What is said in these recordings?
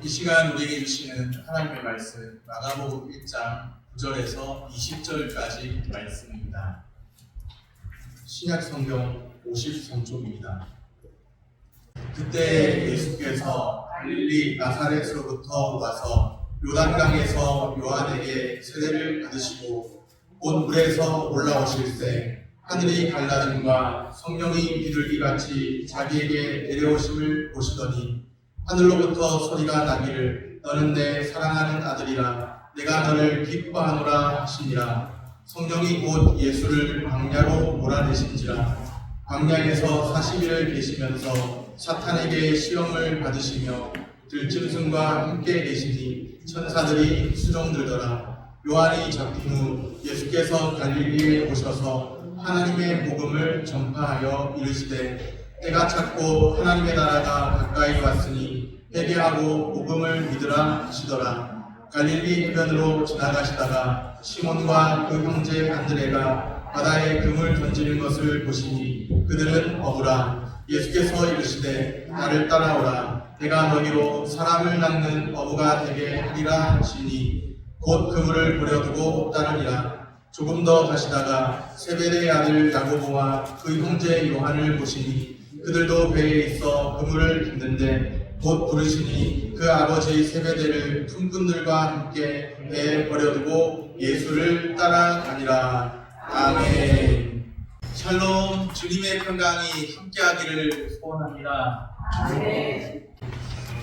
이 시간 우리에게 주시는 하나님의 말씀 마가복음 1장 9절에서 20절까지 말씀입니다. 신약 성경 53쪽입니다. 그때 예수께서 갈릴리 나사렛으로부터 와서 요단강에서 요한에게 세례를 받으시고 곧 물에서 올라오실새 하늘이 갈라짐과 성령이 비둘기같이 자기에게 내려오심을 보시더니 하늘로부터 소리가 나기를 너는 내 사랑하는 아들이라 내가 너를 기뻐하노라 하시니라. 성령이 곧 예수를 광야로 몰아내신지라. 광야에서 40일을 계시면서 사탄에게 시험을 받으시며 들짐승과 함께 계시니 천사들이 수종들더라. 요한이 잡힌 후 예수께서 갈릴리에 오셔서 하나님의 복음을 전파하여 이르시되 때가 찼고 하나님의 나라가 가까이 왔으니 회개하고 복음을 믿으라 하시더라. 갈릴리 해변으로 지나가시다가 시몬과 그 형제 안드레가 바다에 금을 던지는 것을 보시니 그들은 어부라. 예수께서 이르시되 나를 따라오라. 내가 너희로 사람을 낚는 어부가 되게 하리라 하시니 곧 그물을 버려두고 따르니라. 조금 더 가시다가 세베대의 아들 야고보와 그 형제 요한을 보시니 그들도 배에 있어 그물을 깃는데 곧 부르시니 그 아버지 세베대를 품꾼들과 함께 배에 버려두고 예수를 따라가니라. 아멘. 샬롬. 주님의 평강이 함께하기를 소원합니다. 아멘.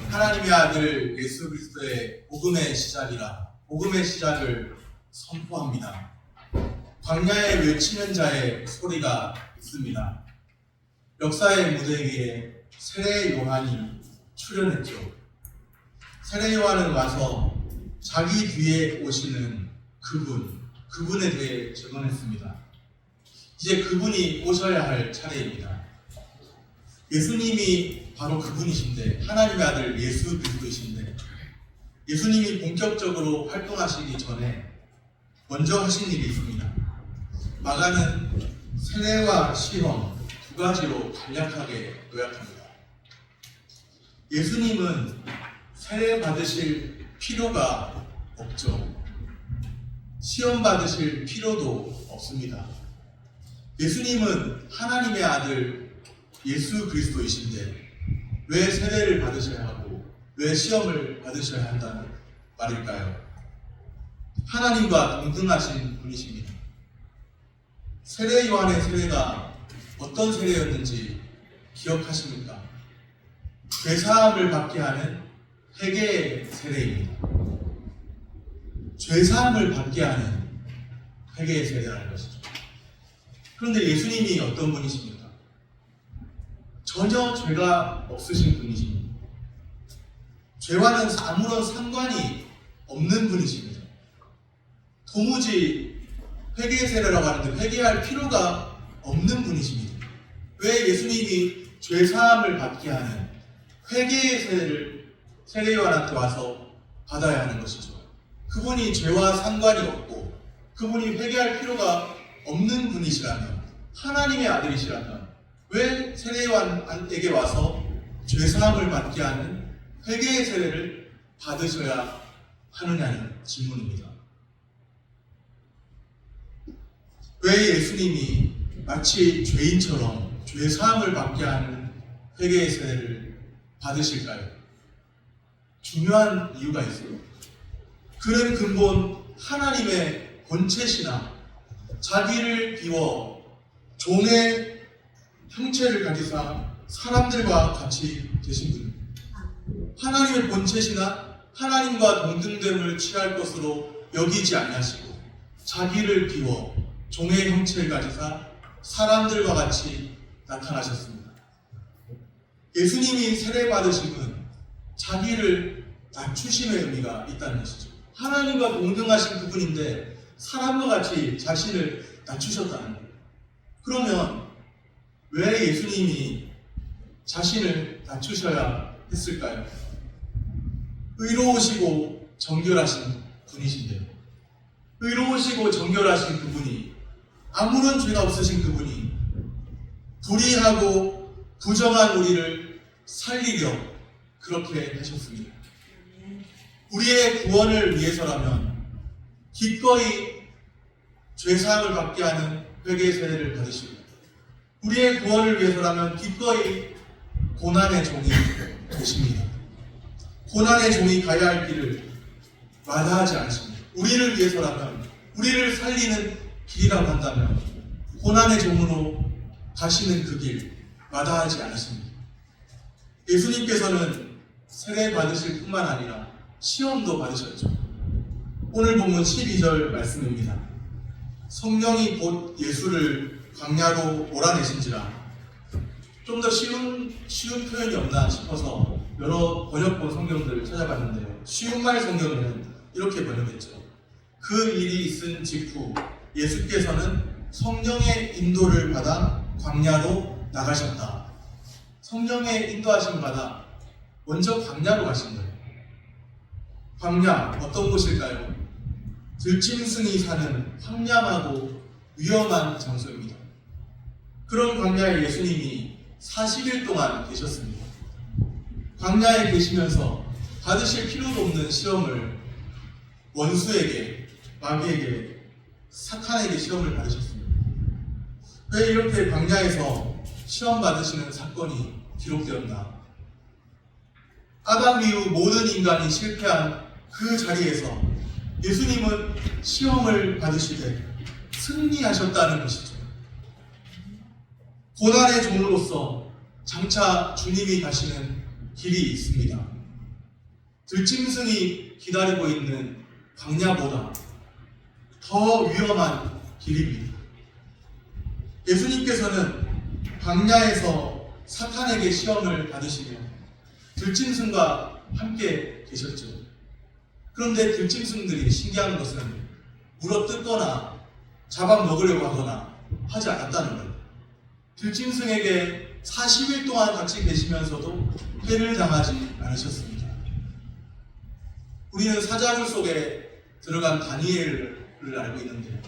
하나님의 아들 예수 그리스도의 복음의 시작이라 복음의 시작을 선포합니다. 광야에 외치는 자의 소리가 있습니다. 역사의 무대 위에 세례 요한이 출연했죠. 세례 요한은 와서 자기 뒤에 오시는 그분에 대해 증언했습니다. 이제 그분이 오셔야 할 차례입니다. 예수님이 바로 그분이신데, 하나님의 아들 예수 그리스도이신데, 예수님이 본격적으로 활동하시기 전에 먼저 하신 일이 있습니다. 마가는 세례와 시험 두 가지로 간략하게 요약합니다. 예수님은 세례 받으실 필요가 없죠. 시험 받으실 필요도 없습니다. 예수님은 하나님의 아들 예수 그리스도이신데 왜 세례를 받으셔야 하고 왜 시험을 받으셔야 한다는 말일까요? 하나님과 동등하신 분이십니다. 세례 요한의 세례가 어떤 세례였는지 기억하십니까? 죄사함을 받게 하는 회개의 세례입니다. 죄사함을 받게 하는 회개의 세례라는 것이죠. 그런데 예수님이 어떤 분이십니까? 전혀 죄가 없으신 분이십니다. 죄와는 아무런 상관이 없는 분이십니다. 도무지 회개의 세례라고 하는데 회개할 필요가 없는 분이십니다. 왜 예수님이 죄사함을 받게 하는 회개의 세례를 세례 요한한테 와서 받아야 하는 것이죠? 그분이 죄와 상관이 없고 그분이 회개할 필요가 없는 분이시라면, 하나님의 아들이시라면 왜 세례 요한에게 와서 죄사함을 받게 하는 회개의 세례를 받으셔야 하느냐는 질문입니다. 왜 예수님이 마치 죄인처럼 죄사함을 받게 하는 회개의 세례를 받으실까요? 중요한 이유가 있어요. 그는 근본 하나님의 본체시나 자기를 비워 종의 형체를 가지사 사람들과 같이 되신 분입니다. 하나님의 본체시나 하나님과 동등됨을 취할 것으로 여기지 아니하시고 자기를 비워 종의 형체를 가지사 사람들과 같이 나타나셨습니다. 예수님이 세례받으심은 자기를 낮추심의 의미가 있다는 것이죠. 하나님과 동등하신 그분인데 사람과 같이 자신을 낮추셨다는 거예요. 그러면 왜 예수님이 자신을 낮추셔야 했을까요? 의로우시고 정결하신 분이신데요. 의로우시고 정결하신 그분이, 아무런 죄가 없으신 그분이 불의하고 부정한 우리를 살리려 그렇게 하셨습니다. 우리의 구원을 위해서라면 기꺼이 죄사함을 받게 하는 회개의 세례를 받으시고, 우리의 구원을 위해서라면 기꺼이 고난의 종이 되십니다. 고난의 종이 가야 할 길을 마다하지 않으십니다. 우리를 위해서라면, 우리를 살리는 길이라고 한다면 고난의 종으로 가시는 그 길 마다하지 않으십니다. 예수님께서는 세례 받으실 뿐만 아니라 시험도 받으셨죠. 오늘 본문 12절 말씀입니다. 성령이 곧 예수를 광야로 몰아내신지라. 좀 더 쉬운 표현이 없나 싶어서 여러 번역본 성경들을 찾아봤는데요. 쉬운 말 성경에는 이렇게 번역했죠. 그 일이 있은 직후 예수께서는 성령의 인도를 받아 광야로 나가셨다. 성령의 인도하심 받아 먼저 광야로 가신 거예요. 광야, 어떤 곳일까요? 들짐승이 사는 황량하고 위험한 장소입니다. 그런 광야에 예수님이 40일 동안 계셨습니다. 광야에 계시면서 받으실 필요도 없는 시험을 원수에게, 마귀에게, 사탄에게 시험을 받으셨습니다. 왜 이렇게 광야에서 시험 받으시는 사건이 기록되었나? 아담 이후 모든 인간이 실패한 그 자리에서 예수님은 시험을 받으시되 승리하셨다는 것이죠. 고난의 종으로서 장차 주님이 가시는 길이 있습니다. 들짐승이 기다리고 있는 광야보다 더 위험한 길입니다. 예수님께서는 광야에서 사탄에게 시험을 받으시며 들짐승과 함께 계셨죠. 그런데 들짐승들이 신기한 것은 물어뜯거나 잡아먹으려고 하거나 하지 않았다는 거예요. 들짐승에게 40일 동안 같이 계시면서도 해를 당하지 않으셨습니다. 우리는 사자굴 속에 들어간 다니엘을 알고 있는데요.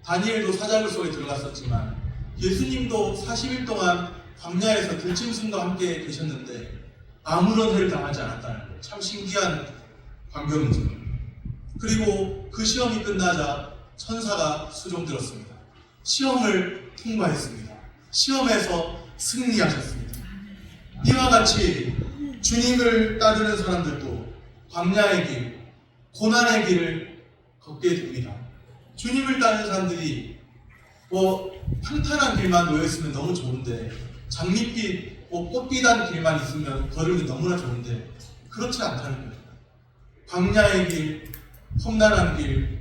다니엘도 사자굴 속에 들어갔었지만 예수님도 40일 동안 광야에서 들짐승과 함께 계셨는데 아무런 해를 당하지 않았다는 거예요. 참 신기한 광경이죠. 그리고 그 시험이 끝나자 천사가 수종들었습니다. 시험을 통과했습니다. 시험에서 승리하셨습니다. 이와 같이 주님을 따르는 사람들도 광야의 길, 고난의 길을 걷게 됩니다. 주님을 따르는 사람들이 평탄한 길만 놓여있으면 너무 좋은데, 장밋빛, 꽃비단 길만 있으면 걸으면 너무나 좋은데 그렇지 않다는 거예요. 광야의 길, 험난한 길,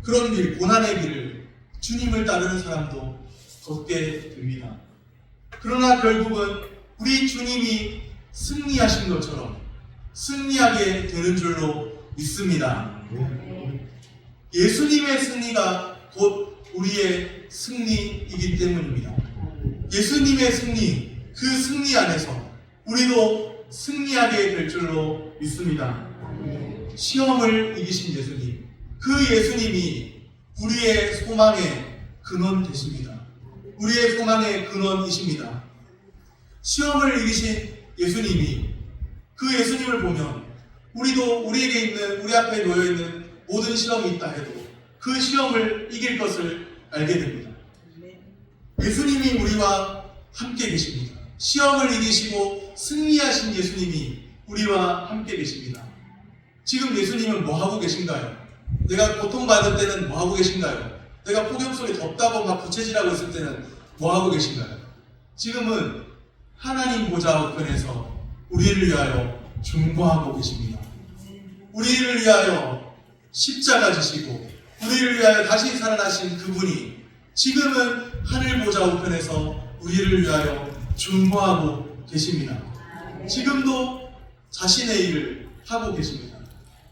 그런 길, 고난의 길을 주님을 따르는 사람도 걷게 됩니다. 그러나 결국은 우리 주님이 승리하신 것처럼 승리하게 되는 줄로 믿습니다. 예수님의 승리가 곧 우리의 승리이기 때문입니다. 예수님의 승리, 그 승리 안에서 우리도 승리하게 될 줄로 믿습니다. 시험을 이기신 예수님, 그 예수님이 우리의 소망의 근원 되십니다. 우리의 소망의 근원이십니다. 시험을 이기신 예수님이, 그 예수님을 보면 우리도 우리에게 있는, 우리 앞에 놓여있는 모든 시험이 있다 해도 그 시험을 이길 것을 알게 됩니다. 예수님이 우리와 함께 계십니다. 시험을 이기시고 승리하신 예수님이 우리와 함께 계십니다. 지금 예수님은 뭐 하고 계신가요? 내가 고통받을 때는 뭐 하고 계신가요? 내가 폭염 속에 덥다고 막 부채질하고 있을 때는 뭐 하고 계신가요? 지금은 하나님 보좌 우편에서 우리를 위하여 중보하고 계십니다. 우리를 위하여 십자가 지시고 우리를 위하여 다시 살아나신 그분이 지금은 하늘 보좌 우편에서 우리를 위하여 중보하고 계십니다. 지금도 자신의 일을 하고 계십니다.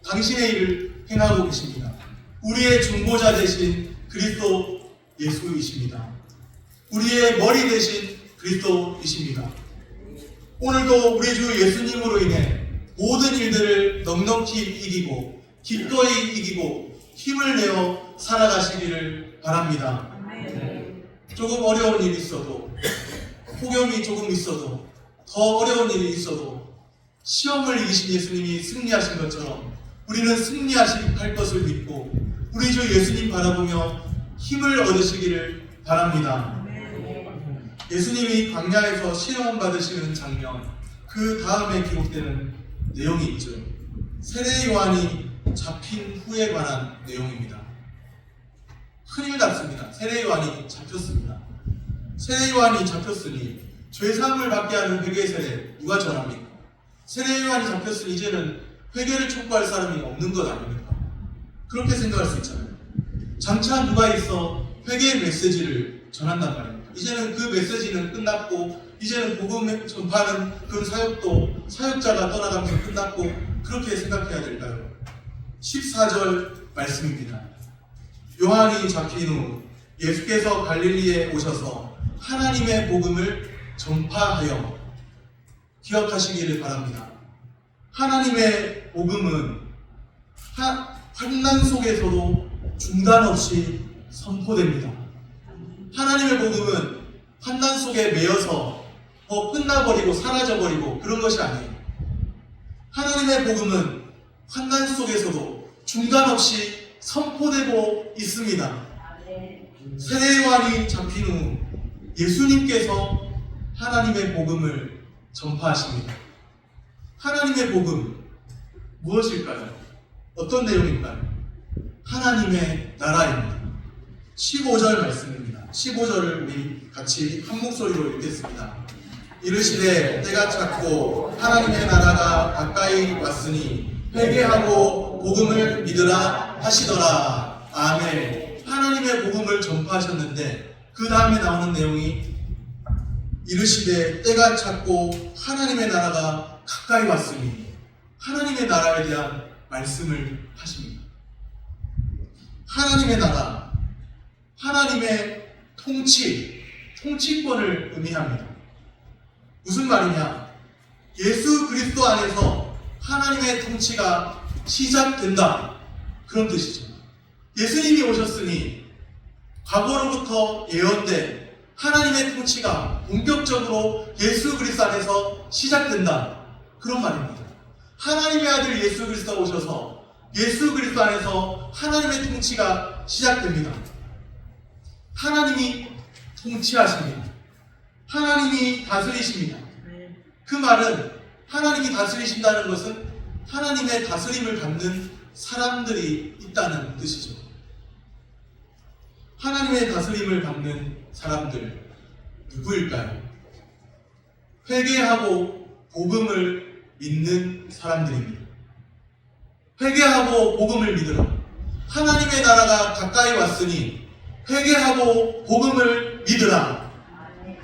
당신의 일을 행하고 계십니다. 우리의 중보자 되신 그리스도 예수이십니다. 우리의 머리 되신 그리스도이십니다. 오늘도 우리 주 예수님으로 인해 모든 일들을 넉넉히 이기고 기꺼이 이기고 힘을 내어 살아가시기를 바랍니다. 조금 어려운 일이 있어도, 폭염이 조금 있어도, 더 어려운 일이 있어도 시험을 이기신 예수님이 승리하신 것처럼 우리는 승리하실 것을 믿고 우리 주 예수님 바라보며 힘을 얻으시기를 바랍니다. 예수님이 광야에서 시험 받으시는 장면, 그 다음에 기록되는 내용이 있죠. 세례 요한이 잡힌 후에 관한 내용입니다. 큰일 났습니다. 세례 요한이 잡혔습니다. 세례 요한이 잡혔으니 죄사함을 받게 하는 회개 세례 누가 전합니까? 세례 요한이 잡혔으니 이제는 회개를 촉구할 사람이 없는 것 아닙니까? 그렇게 생각할 수 있잖아요. 장차 누가 있어 회개의 메시지를 전한단 말입니다. 이제는 그 메시지는 끝났고 이제는 복음 전파하는 그런 사역도 사역자가 떠나가면서 끝났고 그렇게 생각해야 될까요? 14절 말씀입니다. 요한이 잡힌 후 예수께서 갈릴리에 오셔서 하나님의 복음을 전파하여 기억하시기를 바랍니다. 하나님의 복음은 환난 속에서도 중단 없이 선포됩니다. 하나님의 복음은 환난 속에 매여서 끝나버리고 사라져버리고 그런 것이 아니에요. 하나님의 복음은 환난 속에서도 중단 없이 선포되고 있습니다. 세례 요한이 잡힌 후 예수님께서 하나님의 복음을 전파하십니다. 하나님의 복음 무엇일까요? 어떤 내용일까요? 하나님의 나라입니다. 15절 말씀입니다. 15절을 우리 같이 한 목소리로 읽겠습니다. 이르시되 때가 찼고 하나님의 나라가 가까이 왔으니 회개하고 복음을 믿으라 하시더라. 아멘. 하나님의 복음을 전파하셨는데 그 다음에 나오는 내용이 이르시되 때가 찼고 하나님의 나라가 가까이 왔으니 하나님의 나라에 대한 말씀을 하십니다. 하나님의 나라, 하나님의 통치권을 의미합니다. 무슨 말이냐? 예수 그리스도 안에서 하나님의 통치가 시작된다. 그런 뜻이죠. 예수님이 오셨으니 과거로부터 예언된 하나님의 통치가 본격적으로 예수 그리스도 안에서 시작된다. 그런 말입니다. 하나님의 아들 예수 그리스도가 오셔서 예수 그리스도 안에서 하나님의 통치가 시작됩니다. 하나님이 통치하십니다. 하나님이 다스리십니다. 그 말은 하나님이 다스리신다는 것은 하나님의 다스림을 받는 사람들이 있다는 뜻이죠. 하나님의 다스림을 받는 사람들 누구일까요? 회개하고 복음을 믿는 사람들입니다. 회개하고 복음을 믿으라. 하나님의 나라가 가까이 왔으니 회개하고 복음을 믿으라.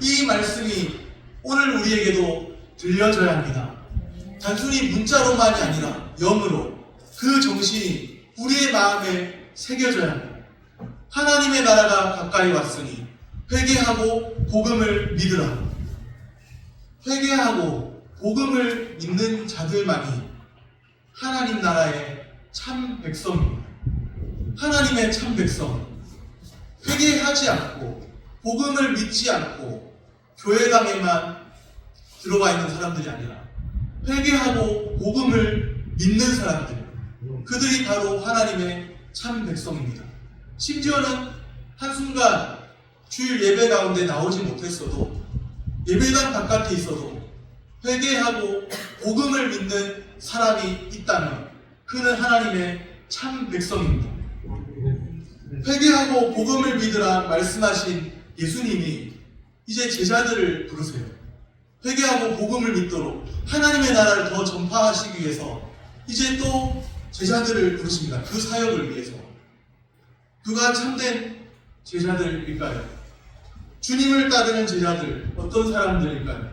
이 말씀이 오늘 우리에게도 들려져야 합니다. 단순히 문자로만이 아니라 영으로 그 정신이 우리의 마음에 새겨져야 합니다. 하나님의 나라가 가까이 왔으니 회개하고 복음을 믿으라. 회개하고 복음을 믿는 자들만이 하나님 나라의 참 백성입니다. 하나님의 참 백성. 회개하지 않고 복음을 믿지 않고 교회당에만 들어와 있는 사람들이 아니라 회개하고 복음을 믿는 사람들, 그들이 바로 하나님의 참 백성입니다. 심지어는 한순간 주일 예배 가운데 나오지 못했어도 예배당 바깥에 있어도 회개하고 복음을 믿는 사람이 있다면 그는 하나님의 참 백성입니다. 회개하고 복음을 믿으라 말씀하신 예수님이 이제 제자들을 부르세요. 회개하고 복음을 믿도록 하나님의 나라를 더 전파하시기 위해서 이제 또 제자들을 부르십니다. 그 사역을 위해서. 그가 참된 제자들일까요? 주님을 따르는 제자들, 어떤 사람들일까요?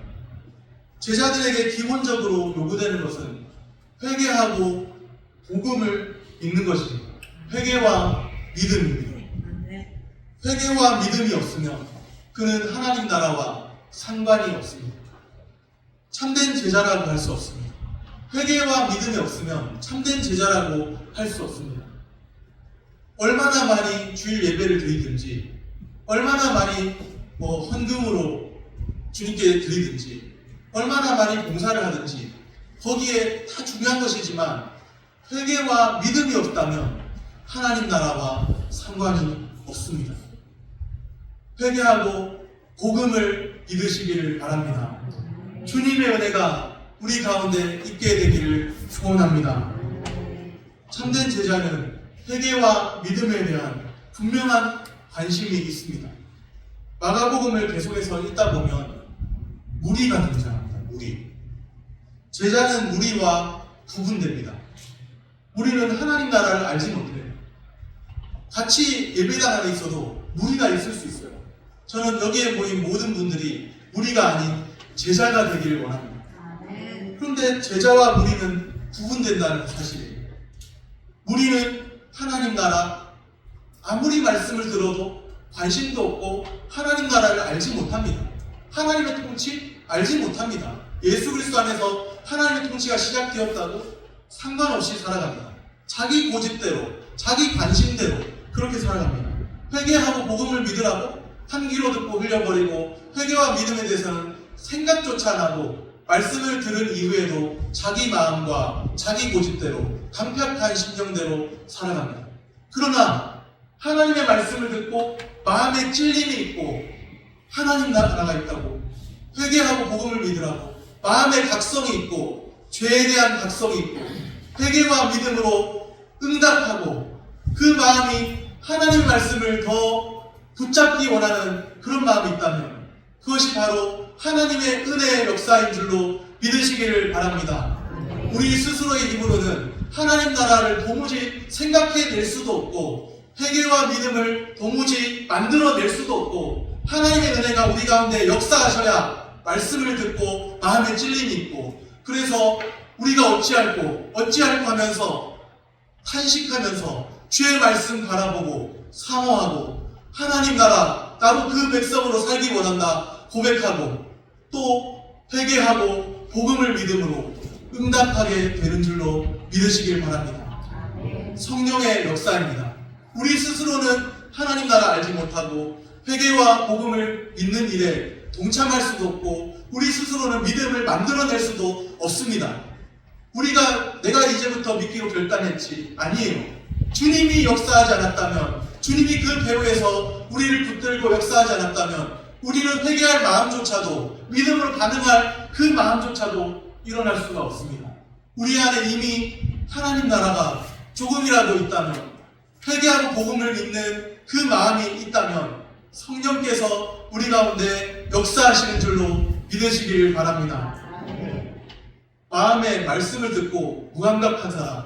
제자들에게 기본적으로 요구되는 것은 회개하고 복음을 믿는 것입니다. 회개와 믿음입니다. 회개와 믿음이 없으면 그는 하나님 나라와 상관이 없습니다. 참된 제자라고 할 수 없습니다. 회개와 믿음이 없으면 참된 제자라고 할 수 없습니다. 얼마나 많이 주일 예배를 드리든지 얼마나 많이 헌금으로 주님께 드리든지 얼마나 많이 봉사를 하든지 거기에 다 중요한 것이지만 회개와 믿음이 없다면 하나님 나라와 상관이 없습니다. 회개하고 복음을 믿으시기를 바랍니다. 주님의 은혜가 우리 가운데 있게 되기를 소원합니다. 참된 제자는 회개와 믿음에 대한 분명한 관심이 있습니다. 마가복음을 계속해서 읽다 보면 무리가 등장합니다. 무리. 제자는 무리와 구분됩니다. 무리는 하나님 나라를 알지 못해요. 같이 예배당 안에 있어도 무리가 있을 수 있어요. 저는 여기에 모인 모든 분들이 무리가 아닌 제자가 되기를 원합니다. 그런데 제자와 무리는 구분된다는 사실이에요. 무리는 하나님 나라, 아무리 말씀을 들어도 관심도 없고 하나님 나라를 알지 못합니다. 하나님의 통치 알지 못합니다. 예수 그리스도 안에서 하나님의 통치가 시작되었다고 상관없이 살아갑니다. 자기 고집대로, 자기 관심대로 그렇게 살아갑니다. 회개하고 복음을 믿으라고 한 귀로 듣고 흘려버리고 회개와 믿음에 대해서는 생각조차 안 하고 말씀을 들은 이후에도 자기 마음과 자기 고집대로 강팍한 심정대로 살아갑니다. 그러나 하나님의 말씀을 듣고 마음에 찔림이 있고 하나님 나라가 있다고 회개하고 복음을 믿으라고 마음에 각성이 있고 죄에 대한 각성이 있고 회개와 믿음으로 응답하고 그 마음이 하나님 말씀을 더 붙잡기 원하는 그런 마음이 있다면 그것이 바로 하나님의 은혜의 역사인 줄로 믿으시기를 바랍니다. 우리 스스로의 힘으로는 하나님 나라를 도무지 생각해낼 수도 없고 회개와 믿음을 도무지 만들어낼 수도 없고 하나님의 은혜가 우리 가운데 역사하셔야 말씀을 듣고 마음에 찔림이 있고 그래서 우리가 어찌할꼬 하면서 탄식하면서 주의 말씀 바라보고 사모하고 하나님 나라 나도 그 백성으로 살기 원한다 고백하고 또 회개하고 복음을 믿음으로 응답하게 되는 줄로 믿으시길 바랍니다. 성령의 역사입니다. 우리 스스로는 하나님 나라 알지 못하고 회개와 복음을 믿는 일에 동참할 수도 없고 우리 스스로는 믿음을 만들어낼 수도 없습니다. 우리가 내가 이제부터 믿기로 결단했지 아니에요. 주님이 역사하지 않았다면 주님이 그 배후에서 우리를 붙들고 역사하지 않았다면 우리는 회개할 마음조차도 믿음으로 반응할 그 마음조차도 일어날 수가 없습니다. 우리 안에 이미 하나님 나라가 조금이라도 있다면 회개하고 복음을 믿는 그 마음이 있다면 성령께서 우리 가운데 역사하시는 줄로 믿으시길 바랍니다. 마음에 말씀을 듣고 무감각한 사람,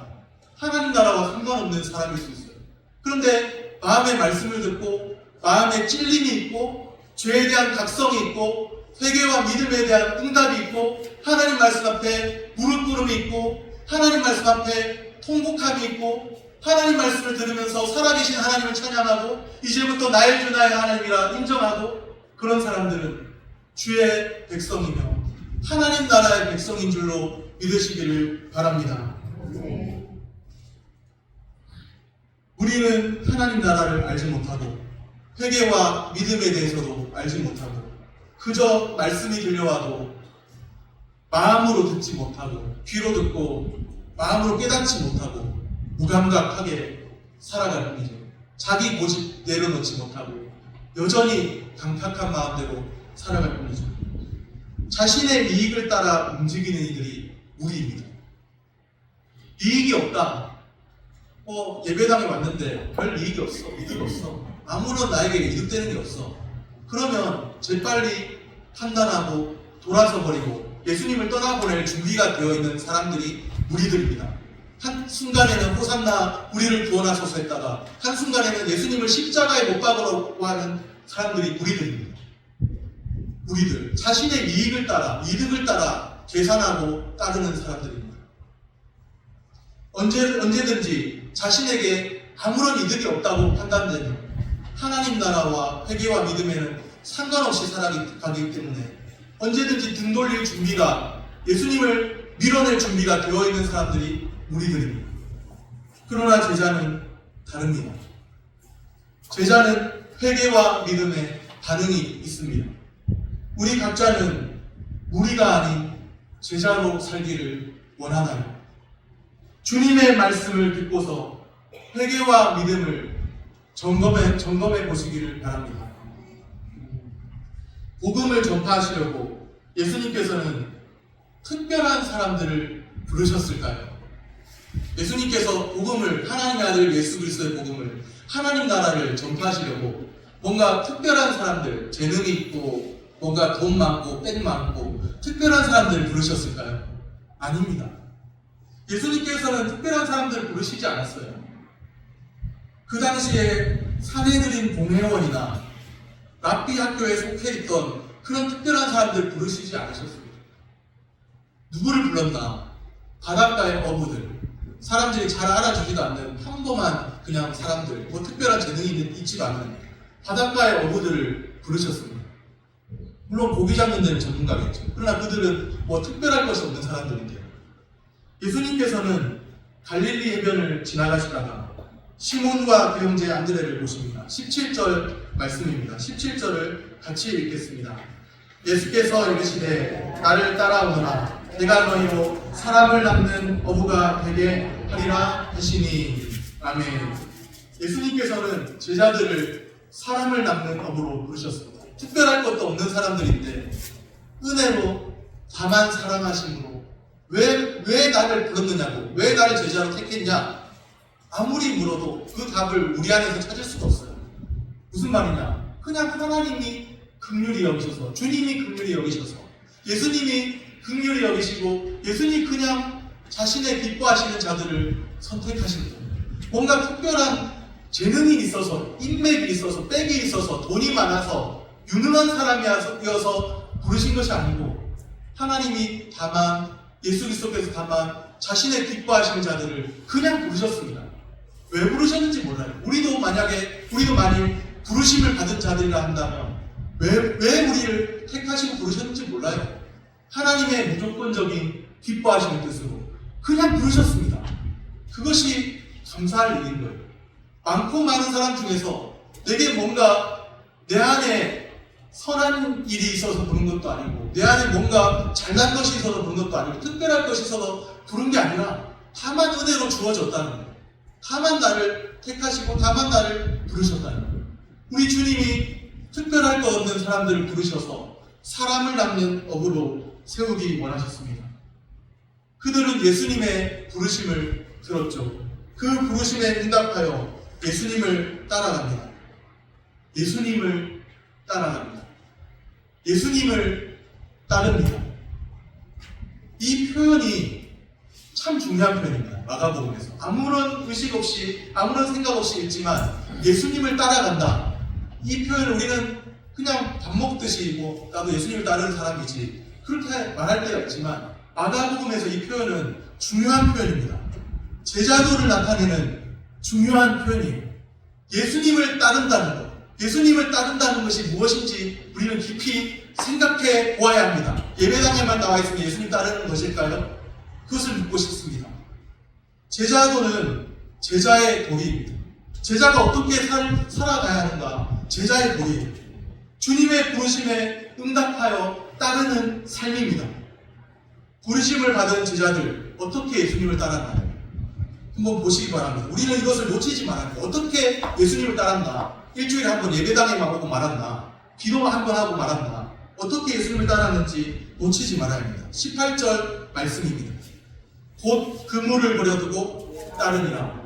하나님 나라와 상관없는 사람일 수 있어요. 그런데 마음에 말씀을 듣고 마음에 찔림이 있고 죄에 대한 각성이 있고 회개와 믿음에 대한 응답이 있고 하나님 말씀 앞에 무릎 꿇음이 있고 하나님 말씀 앞에 통곡함이 있고 하나님 말씀을 들으면서 살아계신 하나님을 찬양하고 이제부터 나의 주 나의 하나님이라 인정하고 그런 사람들은 주의 백성이며 하나님 나라의 백성인 줄로 믿으시기를 바랍니다. 우리는 하나님 나라를 알지 못하고 회개와 믿음에 대해서도 알지 못하고 그저 말씀이 들려와도 마음으로 듣지 못하고 귀로 듣고 마음으로 깨닫지 못하고 무감각하게 살아갈 뿐이죠. 자기 고집 내려놓지 못하고 여전히 강팍한 마음대로 살아갈 뿐이죠. 자신의 이익을 따라 움직이는 이들이 무리입니다. 이익이 없다. 예배당에 왔는데 별 이익이 없어. 이득이 없어. 아무런 나에게 이득되는 게 없어. 그러면 재빨리 판단하고 돌아서 버리고 예수님을 떠나보낼 준비가 되어 있는 사람들이 무리들입니다. 한순간에는 호산나 우리를 구원하소서 했다가 한순간에는 예수님을 십자가에 못 박으라고 하는 사람들이 무리들입니다. 무리들. 자신의 이익을 따라, 이득을 따라 계산하고 따르는 사람들입니다. 언제든지 자신에게 아무런 이득이 없다고 판단되면 하나님 나라와 회개와 믿음에는 상관없이 살아가기 때문에 언제든지 등 돌릴 준비가 예수님을 밀어낼 준비가 되어 있는 사람들이 무리들입니다. 그러나 제자는 다릅니다. 제자는 회개와 믿음에 반응이 있습니다. 우리 각자는 무리가 아닌 제자로 살기를 원하나요? 주님의 말씀을 듣고서 회개와 믿음을 점검해 보시기를 바랍니다. 복음을 전파하시려고 예수님께서는 특별한 사람들을 부르셨을까요? 예수님께서 복음을, 하나님의 아들 예수 그리스도의 복음을, 하나님 나라를 전파하시려고 뭔가 특별한 사람들, 재능이 있고 뭔가 돈 많고 백 많고 특별한 사람들을 부르셨을까요? 아닙니다. 예수님께서는 특별한 사람들을 부르시지 않았어요. 그 당시에 사내들인 공회원이나 랍비 학교에 속해 있던 그런 특별한 사람들을 부르시지 않으셨습니다. 누구를 불렀나? 바닷가의 어부들, 사람들이 잘 알아주지도 않는 평범한 그냥 사람들, 뭐 특별한 재능이 있지도 않는 바닷가의 어부들을 부르셨습니다. 물론 고기 잡는 데는 전문가겠죠. 그러나 그들은 뭐 특별할 것이 없는 사람들인데요. 예수님께서는 갈릴리 해변을 지나가시다가 시몬과 그 형제 안드레를 보십니다. 17절 말씀입니다. 17절을 같이 읽겠습니다. 예수께서 이르시되 나를 따라오너라. 내가 너희로 사람을 낚는 어부가 되게 하리라 하시니. 아멘. 예수님께서는 제자들을 사람을 낚는 어부로 부르셨습니다. 특별할 것도 없는 사람들인데 은혜로 다만 사랑하심으로 왜 나를 불렀느냐고, 왜 나를 제자로 택했냐, 아무리 물어도 그 답을 우리 안에서 찾을 수가 없어요. 무슨 말이냐? 그냥 하나님이 긍휼히 여기셔서, 주님이 긍휼히 여기셔서, 예수님이 긍휼히 여기시고, 예수님이 그냥 자신의 기뻐하시는 자들을 선택하시는 거예요. 뭔가 특별한 재능이 있어서, 인맥이 있어서, 백이 있어서, 돈이 많아서, 유능한 사람이어서 부르신 것이 아니고, 하나님이 다만, 예수 그리스도께서 다만 자신의 기뻐하시는 자들을 그냥 부르셨습니다. 왜 부르셨는지 몰라요. 우리도 만일 부르심을 받은 자들이라 한다면 왜 우리를 택하시고 부르셨는지 몰라요. 하나님의 무조건적인 기뻐하시는 뜻으로 그냥 부르셨습니다. 그것이 감사할 일인 거예요. 많고 많은 사람 중에서 내게 뭔가 내 안에 선한 일이 있어서 부른 것도 아니고, 내 안에 뭔가 잘난 것이 있어서 부른 것도 아니고, 특별할 것이 있어서 부른 게 아니라 다만 은혜로 주어졌다는 거예요. 다만 나를 택하시고 다만 나를 부르셨다는 거예요. 우리 주님이 특별할 것 없는 사람들을 부르셔서 사람을 낚는 어부로 세우기 원하셨습니다. 그들은 예수님의 부르심을 들었죠. 그 부르심에 응답하여 예수님을 따라갑니다. 예수님을 따라갑니다. 예수님을 따릅니다. 이 표현이 참 중요한 표현입니다. 마가복음에서 아무런 의식 없이, 아무런 생각 없이 읽지만 예수님을 따라간다. 이 표현을 우리는 그냥 밥 먹듯이 뭐 나도 예수님을 따르는 사람이지 그렇게 말할 때가 있지만, 마가복음에서 이 표현은 중요한 표현입니다. 제자도를 나타내는 중요한 표현이에요. 예수님을 따른다는 것, 예수님을 따른다는 것이 무엇인지 우리는 깊이 생각해 보아야 합니다. 예배당에만 나와 있으면 예수님 따르는 것일까요? 그것을 묻고 싶습니다. 제자도는 제자의 도리입니다. 제자가 어떻게 살아가야 하는가? 제자의 도리예요. 주님의 부르심에 응답하여 따르는 삶입니다. 부르심을 받은 제자들 어떻게 예수님을 따랐나요? 한번 보시기 바랍니다. 우리는 이것을 놓치지 말아야 합니다. 어떻게 예수님을 따랐나? 일주일에 한 번 예배당에만 오고 말았나? 기도 한 번 하고 말았나? 어떻게 예수님을 따랐는지 놓치지 말아야 합니다. 18절 말씀입니다. 곧 그물을 버려두고 따르니라.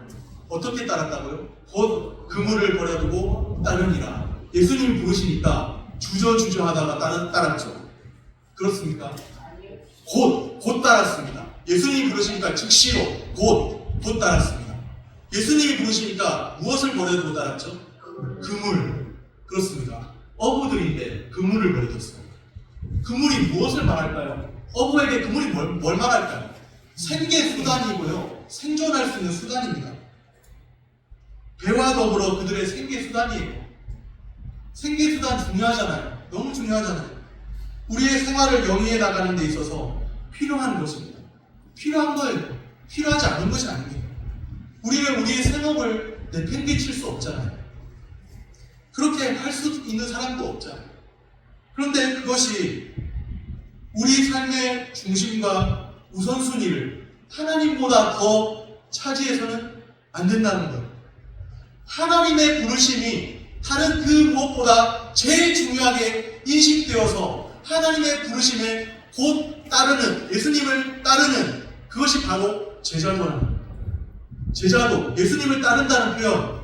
어떻게 따랐다고요? 곧 그물을 버려두고 따르니라. 예수님 부르시니까 주저주저 하다가 따랐죠. 그렇습니까? 곧 따랐습니다. 예수님이 부르시니까 즉시로 곧 따랐습니다. 예수님이 부르시니까 무엇을 버려두고 따랐죠? 그물. 그렇습니다. 어부들인데 그물을 버려뒀어요. 그물이 무엇을 말할까요? 어부에게 그물이 뭘 말할까요? 생계수단이고요. 생존할 수 있는 수단입니다. 배와 더불어 그들의 생계수단이에요. 생계수단 중요하잖아요. 너무 중요하잖아요. 우리의 생활을 영위해 나가는 데 있어서 필요한 것입니다. 필요한 거예요. 필요하지 않은 것이 아닙니다. 우리는 우리의 생업을 내팽개칠 수 없잖아요. 그렇게 할 수 있는 사람도 없잖아요. 그런데 그것이 우리 삶의 중심과 우선순위를 하나님보다 더 차지해서는 안 된다는 거예요. 하나님의 부르심이 다른 그 무엇보다 제일 중요하게 인식되어서 하나님의 부르심에 곧 따르는, 예수님을 따르는 그것이 바로 제자도라는 거예요. 제자도, 예수님을 따른다는 표현,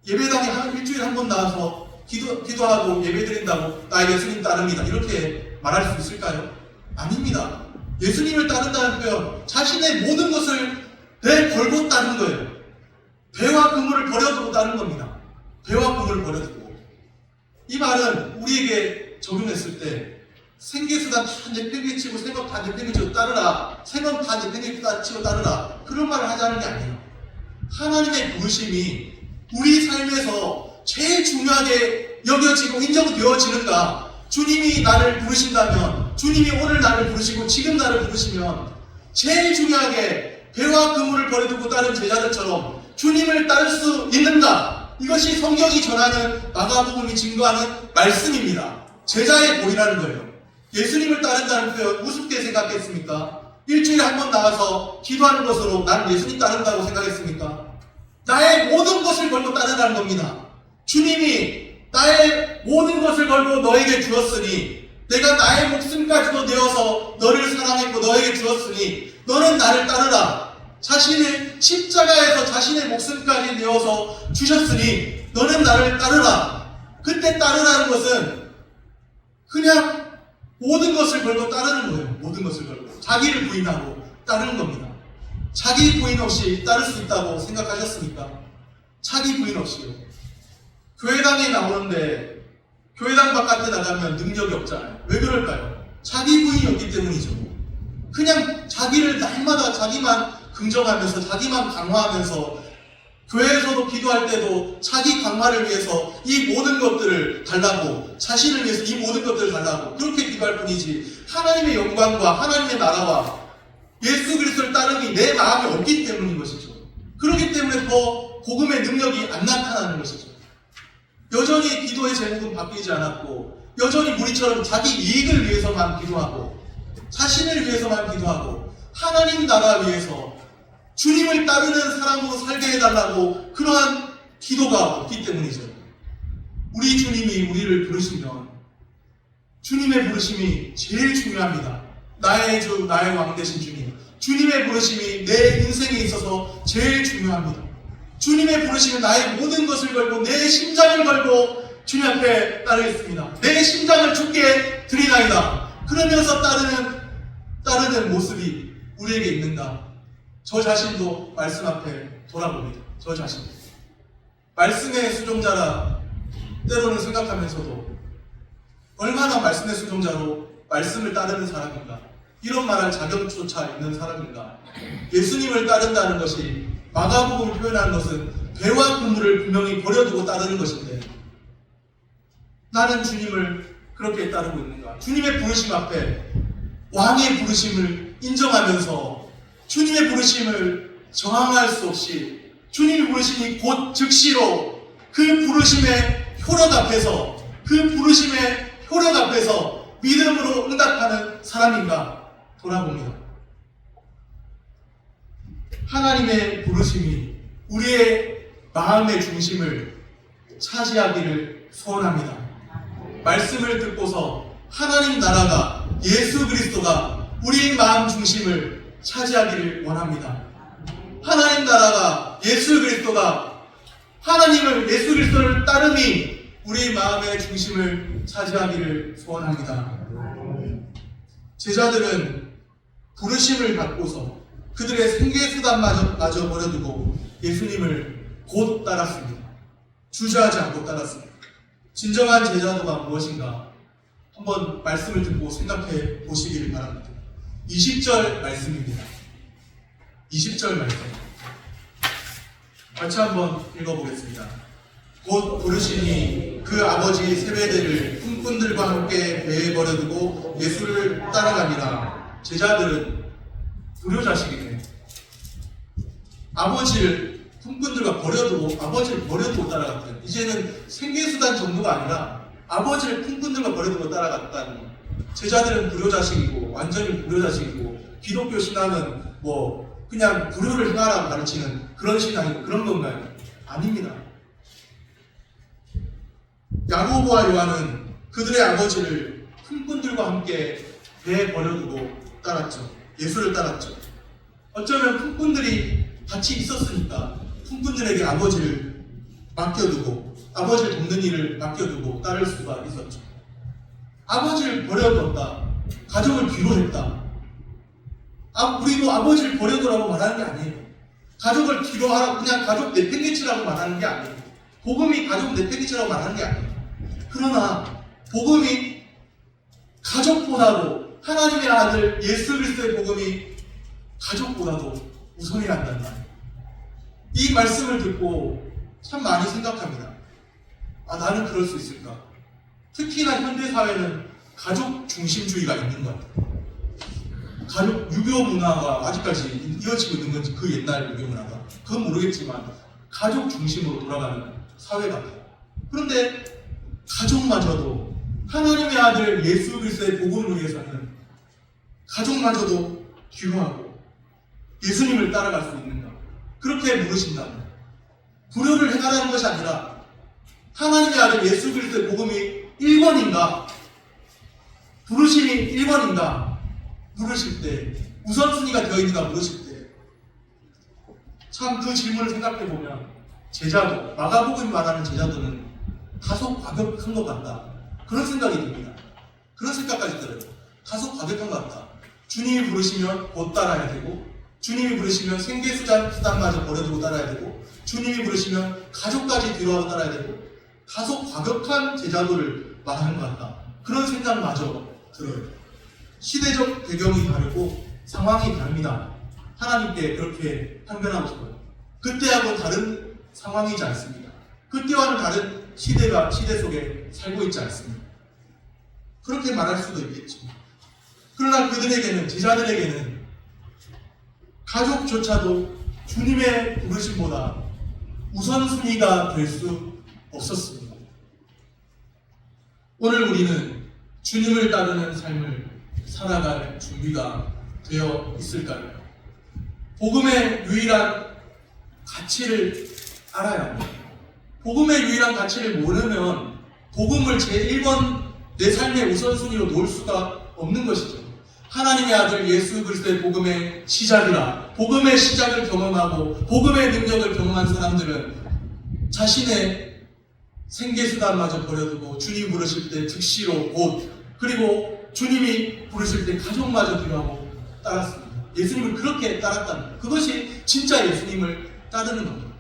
예배당에 일주일에 한 번 나와서 기도하고 예배드린다고 나 예수님 따릅니다 이렇게 말할 수 있을까요? 아닙니다. 예수님을 따른다는 표현, 자신의 모든 것을 내걸고 따르는 거예요. 배와 그물을 버려두고 따르는 겁니다. 배와 그물을 버려두고. 이 말은 우리에게 적용했을 때 생계수단 다 내팽개치고 생업 다 내팽개치고 따르라, 생업 다 내팽개치고 따르라, 그런 말을 하자는 게 아니에요. 하나님의 부르심이 우리 삶에서 제일 중요하게 여겨지고 인정되어지는가? 주님이 나를 부르신다면, 주님이 오늘 나를 부르시고 지금 나를 부르시면 제일 중요하게 배와 그물을 버려두고 따른 제자들처럼 주님을 따를 수 있는가? 이것이 성경이 전하는, 마가복음이 증거하는 말씀입니다. 제자의 본이라는 거예요. 예수님을 따른다는 표현 우습게 생각했습니까? 일주일에 한 번 나와서 기도하는 것으로 나는 예수님 따른다고 생각했습니까? 나의 모든 것을 걸고 따른다는 겁니다. 주님이 나의 모든 것을 걸고 너에게 주었으니, 내가 나의 목숨까지도 내어서 너를 사랑했고 너에게 주었으니 너는 나를 따르라. 자신을 십자가에서 자신의 목숨까지 내어서 주셨으니 너는 나를 따르라. 그때 따르라는 것은 그냥 모든 것을 걸고 따르는 거예요. 모든 것을 걸고 자기를 부인하고 따르는 겁니다. 자기 부인 없이 따를 수 있다고 생각하셨습니까? 자기 부인 없이요. 교회당에 나오는데 교회당 바깥에 나가면 능력이 없잖아요. 왜 그럴까요? 자기 부인이 없기 때문이죠. 그냥 자기를 날마다 자기만 긍정하면서 자기만 강화하면서 교회에서도 기도할 때도 자기 강화를 위해서 이 모든 것들을 달라고, 자신을 위해서 이 모든 것들을 달라고 그렇게 기도할 뿐이지, 하나님의 영광과 하나님의 나라와 예수 그리스도를 따름이 내 마음에 없기 때문인 것이죠. 그렇기 때문에 더 복음의 능력이 안 나타나는 것이죠. 여전히 기도의 제목은 바뀌지 않았고, 여전히 우리처럼 자기 이익을 위해서만 기도하고, 자신을 위해서만 기도하고, 하나님 나라 위해서 주님을 따르는 사람으로 살게 해달라고 그러한 기도가 없기 때문이죠. 우리 주님이 우리를 부르시면 주님의 부르심이 제일 중요합니다. 나의 주, 나의 왕 되신 주님, 주님의 부르심이 내 인생에 있어서 제일 중요합니다. 주님의 부르심은 나의 모든 것을 걸고 내 심장을 걸고 주님 앞에 따르겠습니다. 내 심장을 주께 드리나이다. 그러면서 따르는 모습이 우리에게 있는가? 저 자신도 말씀 앞에 돌아봅니다. 저 자신. 말씀의 수종자라 때로는 생각하면서도 얼마나 말씀의 수종자로 말씀을 따르는 사람인가? 이런 말할 자격조차 있는 사람인가? 예수님을 따른다는 것이, 마가복음을 표현하는 것은 배와 그물을 분명히 버려두고 따르는 것인데, 나는 주님을 그렇게 따르고 있는가? 주님의 부르심 앞에 왕의 부르심을 인정하면서 주님의 부르심을 저항할 수 없이, 주님의 부르심이 곧 즉시로 그 부르심의 효력 앞에서, 그 부르심의 효력 앞에서 믿음으로 응답하는 사람인가 돌아봅니다. 하나님의 부르심이 우리의 마음의 중심을 차지하기를 소원합니다. 말씀을 듣고서 하나님 나라가, 예수 그리스도가 우리의 마음 중심을 차지하기를 원합니다. 하나님 나라가, 예수 그리스도가, 예수 그리스도를 따름이 우리 마음의 중심을 차지하기를 소원합니다. 제자들은 부르심을 받고서 그들의 생계수단마저 버려두고 예수님을 곧 따랐습니다. 주저하지 않고 따랐습니다. 진정한 제자도가 무엇인가? 한번 말씀을 듣고 생각해 보시기를 바랍니다. 20절 말씀입니다. 20절 말씀. 같이 한번 읽어보겠습니다. 곧 부르시니 그 아버지 세베대를 품꾼들과 함께 배에 버려두고 예수를 따라가니라. 제자들은 불효자식이네. 아버지를 품꾼들과 아버지를 버려두고 따라갔대요. 이제는 생계수단 정도가 아니라 아버지를 품꾼들과 버려두고 따라갔다니. 제자들은 불효자식이고, 완전히 불효자식이고, 기독교 신앙은 그냥 불효를 행하라고 가르치는 그런 신앙이 그런 건가요? 아닙니다. 야고보와 요한은 그들의 아버지를 품꾼들과 함께 배에 버려두고 따랐죠. 예수를 따랐죠. 어쩌면 품꾼들이 같이 있었으니까 품꾼들에게 아버지를 맡겨두고 아버지를 돕는 일을 맡겨두고 따를 수가 있었죠. 아버지를 버려뒀다. 가족을 뒤로 했다. 우리도 아버지를 버려두라고 말하는 게 아니에요. 가족을 뒤로 하라, 그냥 가족 내팽개치라고 말하는 게 아니에요. 복음이 가족 내팽개치라고 말하는 게 아니에요. 그러나 복음이 가족보다도 하나님의 아들 예수 그리스도의 복음이 가족보다도 우선해야 한다는 말. 이 말씀을 듣고 참 많이 생각합니다. 나는 그럴 수 있을까? 특히나 현대사회는 가족 중심주의가 있는 것 같아요. 가족 유교 문화가 아직까지 이어지고 있는 건지 그 옛날 유교 문화가 그건 모르겠지만 가족 중심으로 돌아가는 사회 같아요. 그런데 가족마저도 하나님의 아들 예수 그리스도의 복음을 위해서는 가족마저도 뒤로하고 예수님을 따라갈 수 있는가? 그렇게 물으신다면 불효를 행하라는 것이 아니라 하나님의 아들 예수 그리스도의 복음이 1번인가? 부르심이 1번인가? 물으실 때 우선순위가 되어 있는가 물으실 때 참 그 질문을 생각해 보면 제자도 마가복음이 말하는 제자도는 다소 과격한 것 같다. 그런 생각이 듭니다. 그런 생각까지 들어요. 다소 과격한 것 같다. 주님이 부르시면 곧 따라야 되고 주님이 부르시면 생계수단마저 버려두고 따라야 되고 주님이 부르시면 가족까지 뒤로하고 따라야 되고 다소 과격한 제자도를 말하는 것 같다. 그런 생각마저 들어요. 시대적 배경이 다르고 상황이 다릅니다. 하나님께 그렇게 판단하고 싶어요. 그때하고 다른 상황이지 않습니다. 그때와는 다른 시대 속에 살고 있지 않습니다. 그렇게 말할 수도 있겠죠. 그러나 그들에게는, 제자들에게는 가족조차도 주님의 부르심보다 우선순위가 될 수 없었습니다. 오늘 우리는 주님을 따르는 삶을 살아갈 준비가 되어 있을까요? 복음의 유일한 가치를 알아야 합니다. 복음의 유일한 가치를 모르면 복음을 제1번 내 삶의 우선순위로 놓을 수가 없는 것이죠. 하나님의 아들 예수 그리스도의 복음의 시작이라 복음의 시작을 경험하고 복음의 능력을 경험한 사람들은 자신의 생계수단마저 버려두고 주님 부르실 때 즉시로 곧 그리고 주님이 부르실 때 가족마저 필요하고 따랐습니다. 예수님을 그렇게 따랐다는 그것이 진짜 예수님을 따르는 겁니다.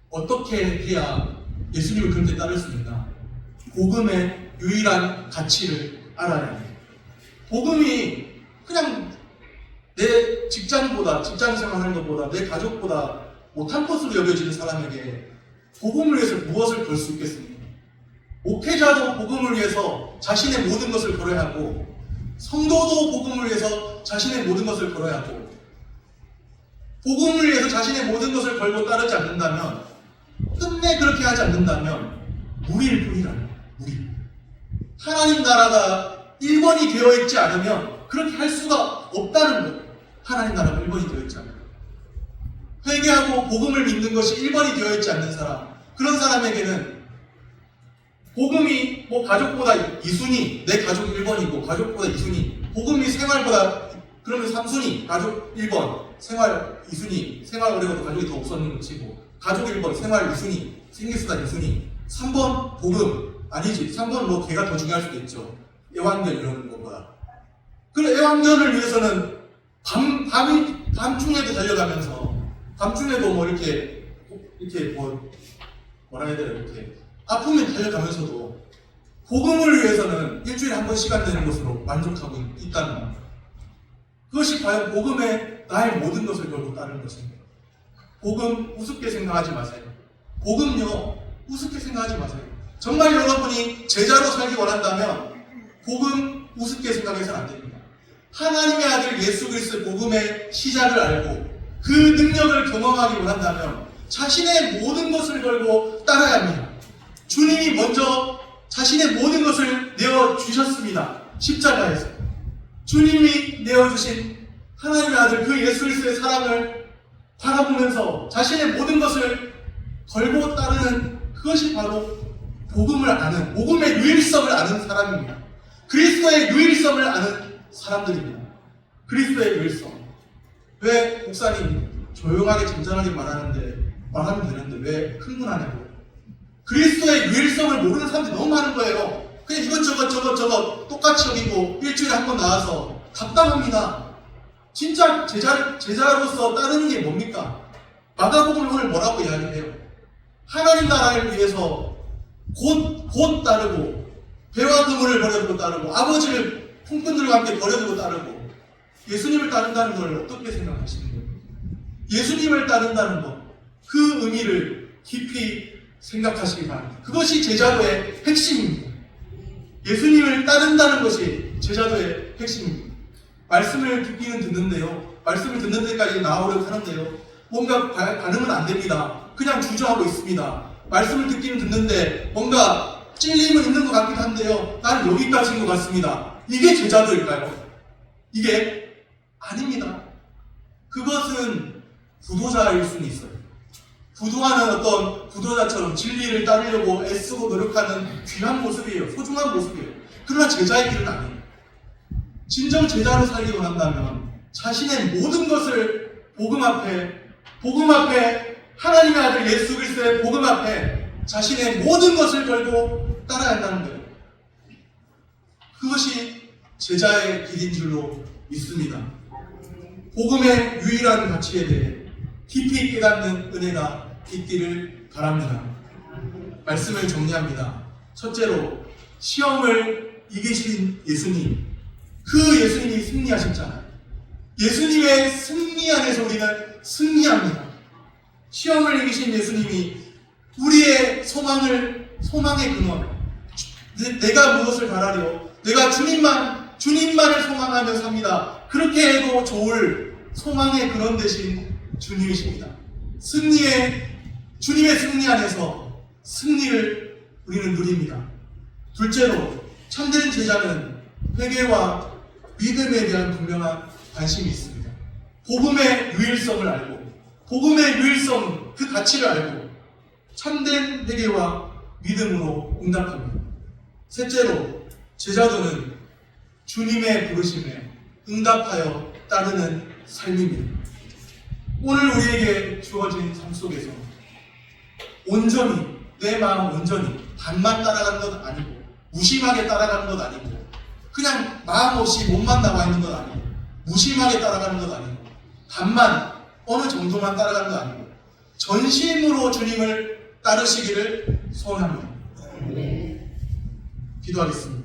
어떻게 해야 예수님을 그렇게 따를 수 있나? 복음의 유일한 가치를 알아야 합니다. 복음이 그냥 내 직장보다 직장 생활하는 것보다 내 가족보다 못한 것으로 여겨지는 사람에게 복음을 위해서 무엇을 걸 수 있겠습니까? 목회자도 복음을 위해서 자신의 모든 것을 걸어야 하고 성도도 복음을 위해서 자신의 모든 것을 걸어야 하고 복음을 위해서 자신의 모든 것을 걸고 따르지 않는다면 끝내 그렇게 하지 않는다면 무리일 뿐이라는 무리. 하나님 나라가 1번이 되어 있지 않으면 그렇게 할 수가 없다는 거예요. 하나님 나라가 1번이 되어 있지 않으면 회개하고 복음을 믿는 것이 1번이 되어 있지 않는 사람 그런 사람에게는 복음이 가족보다 2순위 내 가족이 1번이고 가족보다 2순위 복음이 생활보다 그러면 3순위 가족 1번 생활 2순위 생활 오래가도 가족이 더 없었는 것이고 가족 1번 생활 2순위 생계수단 2순위 3번 복음 아니지 3번 걔가 더 중요할 수도 있죠. 애완견 이런 것보다 그래 애완견을 위해서는 밤중에도 달려가면서 밤중에도 이렇게 뭐라 해야 되나 이렇게 아프면 달려가면서도 복음을 위해서는 일주일에 한 번 시간 내는 것으로 만족하고 있다는 말. 그것이 과연 복음에 나의 모든 것을 걸고 따르는 것입니다. 복음 우습게 생각하지 마세요. 복음요 우습게 생각하지 마세요. 정말 여러분이 제자로 살기 원한다면 복음 우습게 생각해서는 안 됩니다. 하나님의 아들 예수 그리스도의 복음의 시작을 알고 그 능력을 경험하기 원한다면 자신의 모든 것을 걸고 따라야 합니다. 주님이 먼저 자신의 모든 것을 내어주셨습니다. 십자가에서 주님이 내어주신 하나님의 아들 그 예수 그리스도의 사랑을 바라보면서 자신의 모든 것을 걸고 따르는 그것이 바로 복음을 아는, 복음의 유일성을 아는 사람입니다. 그리스도의 유일성을 아는 사람들입니다. 그리스도의 유일성. 왜 목사님 조용하게 점잖하게 말하면 되는데 왜 흥분하냐고. 그리스도의 유일성을 모르는 사람들이 너무 많은 거예요. 그냥 이것저것 똑같이 여기고 일주일에 한 번 나와서 답답합니다. 진짜 제자로서 따르는 게 뭡니까? 마가복음에 오늘 뭐라고 이야기해요? 하나님 나라를 위해서 곧 따르고 배와 그물을 버려두고 따르고 아버지를 품꾼들과 함께 버려두고 따르고 예수님을 따른다는 걸 어떻게 생각하시는 거예요? 예수님을 따른다는 것, 그 의미를 깊이 생각하시기 바랍니다. 그것이 제자도의 핵심입니다. 예수님을 따른다는 것이 제자도의 핵심입니다. 말씀을 듣기는 듣는데요. 말씀을 듣는 데까지 나오려고 하는데요. 뭔가 반응은 안 됩니다. 그냥 주저하고 있습니다. 말씀을 듣기는 듣는데 뭔가 찔림은 있는 것 같기도 한데요. 나는 여기까지인 것 같습니다. 이게 제자도일까요? 이게 아닙니다. 그것은 부도자일 수는 있어요. 부도하는 어떤 부도자처럼 진리를 따르려고 애쓰고 노력하는 귀한 모습이에요. 소중한 모습이에요. 그러나 제자의 길은 아니에요. 진정 제자로 살기 원한다면 자신의 모든 것을 복음 앞에 하나님의 아들 예수 그리스도의 복음 앞에 자신의 모든 것을 걸고 따라야 한다는 거예요. 그것이 제자의 길인 줄로 믿습니다. 복음의 유일한 가치에 대해 깊이 깨닫는 은혜가 있기를 바랍니다. 말씀을 정리합니다. 첫째로, 시험을 이기신 예수님, 그 예수님이 승리하셨잖아요. 예수님의 승리 안에서 우리는 승리합니다. 시험을 이기신 예수님이 우리의 소망의 근원, 내가 무엇을 바라려? 내가 주님만을 소망하며 삽니다. 그렇게 해도 좋을 소망의 근원 되신 주님이십니다. 주님의 승리 안에서 승리를 우리는 누립니다. 둘째로, 참된 제자는 회개와 믿음에 대한 분명한 관심이 있습니다. 복음의 유일성을 알고, 복음의 유일성, 그 가치를 알고 참된 회개와 믿음으로 응답합니다. 셋째로, 제자도는 주님의 부르심에 응답하여 따르는 삶입니다. 오늘 우리에게 주어진 삶 속에서 온전히, 내 마음 온전히 반만 따라가는 것 아니고, 무심하게 따라가는 것 아니고, 그냥 마음 없이 몸만 나와 있는 것 아니고, 무심하게 따라가는 것 아니고, 반만, 어느 정도만 따라가는 것 아니고, 전심으로 주님을 따르시기를 소원합니다. 기도하겠습니다.